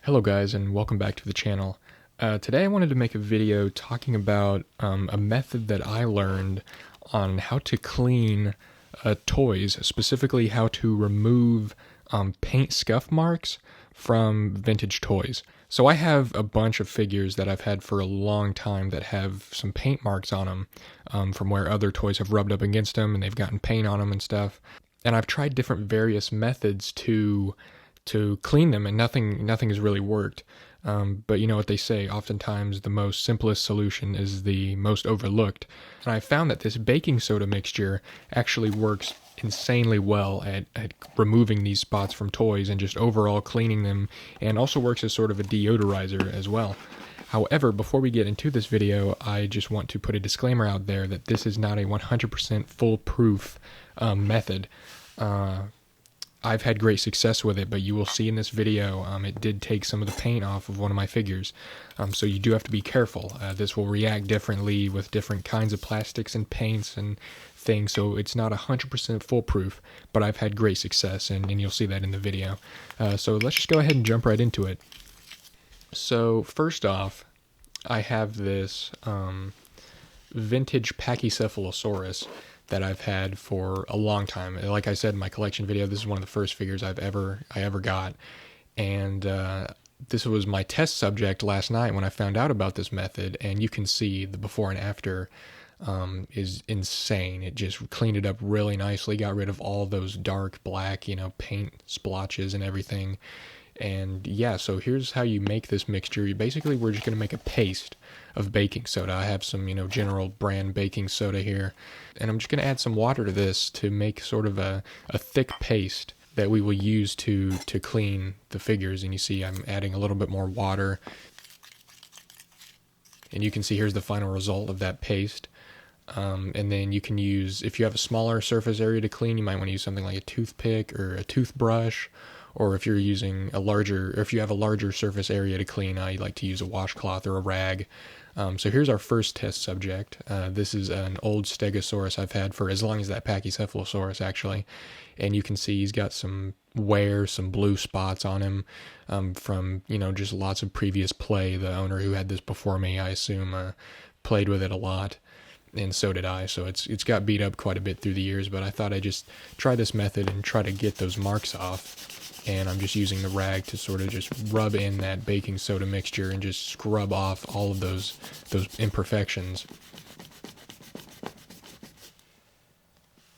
Hello guys, and welcome back to the channel. Today I wanted to make a video talking about a method that I learned on how to clean toys, specifically how to remove paint scuff marks from vintage toys. So I have a bunch of figures that I've had for a long time that have some paint marks on them from where other toys have rubbed up against them and they've gotten paint on them and stuff. And I've tried different various methods to clean them, and nothing has really worked. But you know what they say, oftentimes the most simplest solution is the most overlooked. And I found that this baking soda mixture actually works insanely well at removing these spots from toys and just overall cleaning them, and also works as sort of a deodorizer as well. However, before we get into this video, I just want to put a disclaimer out there that this is not a 100% foolproof method. I've had great success with it, but you will see in this video, it did take some of the paint off of one of my figures. So you do have to be careful. This will react differently with different kinds of plastics and paints and things, so it's not 100% foolproof, but I've had great success, and you'll see that in the video. So let's just go ahead and jump right into it. So first off, I have this vintage Pachycephalosaurus that I've had for a long time. Like I said in my collection video, this is one of the first figures I ever got, and this was my test subject last night when I found out about this method. And you can see the before and after is insane. It just cleaned it up really nicely, got rid of all those dark black, paint splotches and everything. And yeah, so here's how you make this mixture. We're just going to make a paste of baking soda. I have some, general brand baking soda here. And I'm just going to add some water to this to make sort of a thick paste that we will use to clean the figures. And you see I'm adding a little bit more water. And you can see here's the final result of that paste. And then you can use, if you have a smaller surface area to clean, you might want to use something like a toothpick or a toothbrush. Or if you're using if you have a larger surface area to clean, I like to use a washcloth or a rag. So here's our first test subject. This is an old Stegosaurus I've had for as long as that Pachycephalosaurus, actually. And you can see he's got some wear, some blue spots on him from, just lots of previous play. The owner who had this before me, I assume, played with it a lot. And so did I. So it's got beat up quite a bit through the years, but I thought I'd just try this method and try to get those marks off. And I'm just using the rag to sort of just rub in that baking soda mixture and just scrub off all of those imperfections.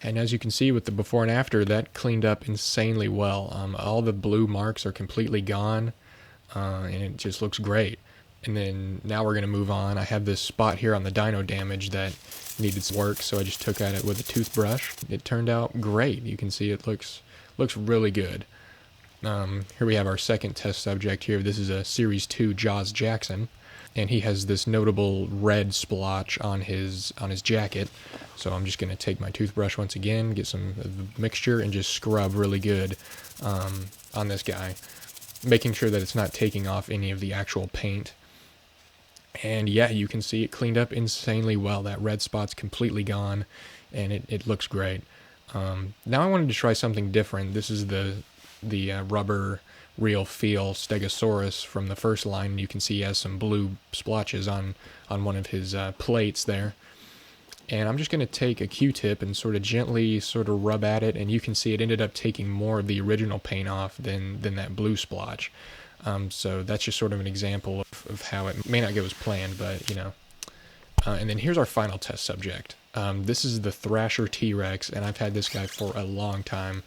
And as you can see with the before and after, that cleaned up insanely well. All the blue marks are completely gone, and it just looks great. And then now we're going to move on. I have this spot here on the dino damage that needed some work, so I just took at it with a toothbrush. It turned out great. You can see it looks really good. Here we have our second test subject here. This is a Series 2 Jaws Jackson, and he has this notable red splotch on his jacket. So I'm just going to take my toothbrush once again, get some of the mixture, and just scrub really good on this guy, making sure that it's not taking off any of the actual paint. And yeah, you can see it cleaned up insanely well. That red spot's completely gone, and it looks great. Now I wanted to try something different. This is the rubber real feel Stegosaurus from the first line. You can see he has some blue splotches on one of his plates there. And I'm just going to take a Q-tip and sort of gently rub at it, and you can see it ended up taking more of the original paint off than that blue splotch. So that's just sort of an example of how it may not go as planned, but and then here's our final test subject. This is the Thrasher T-Rex, and I've had this guy for a long time,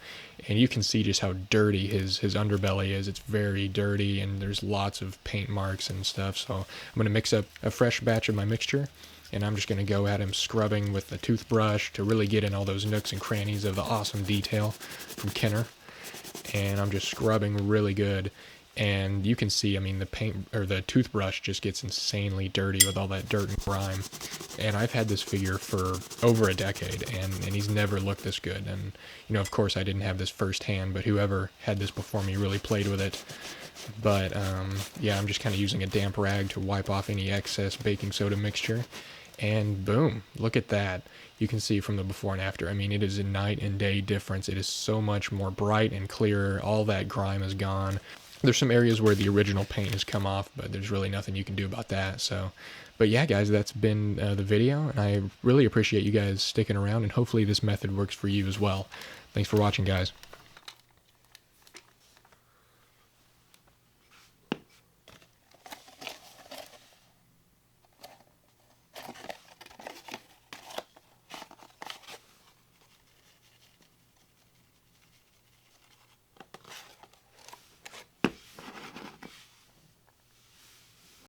and you can see just how dirty his underbelly is. It's very dirty, and there's lots of paint marks and stuff. So I'm going to mix up a fresh batch of my mixture, and I'm just going to go at him scrubbing with the toothbrush to really get in all those nooks and crannies of the awesome detail from Kenner. And I'm just scrubbing really good. And you can see, the paint or the toothbrush just gets insanely dirty with all that dirt and grime. And I've had this figure for over a decade, and he's never looked this good. And, of course I didn't have this firsthand, but whoever had this before me really played with it. But, yeah, I'm just kind of using a damp rag to wipe off any excess baking soda mixture. And boom, look at that. You can see from the before and after. It is a night and day difference. It is so much more bright and clearer. All that grime is gone. There's some areas where the original paint has come off, but there's really nothing you can do about that. So, but yeah, guys, that's been the video, and I really appreciate you guys sticking around, and hopefully this method works for you as well. Thanks for watching, guys.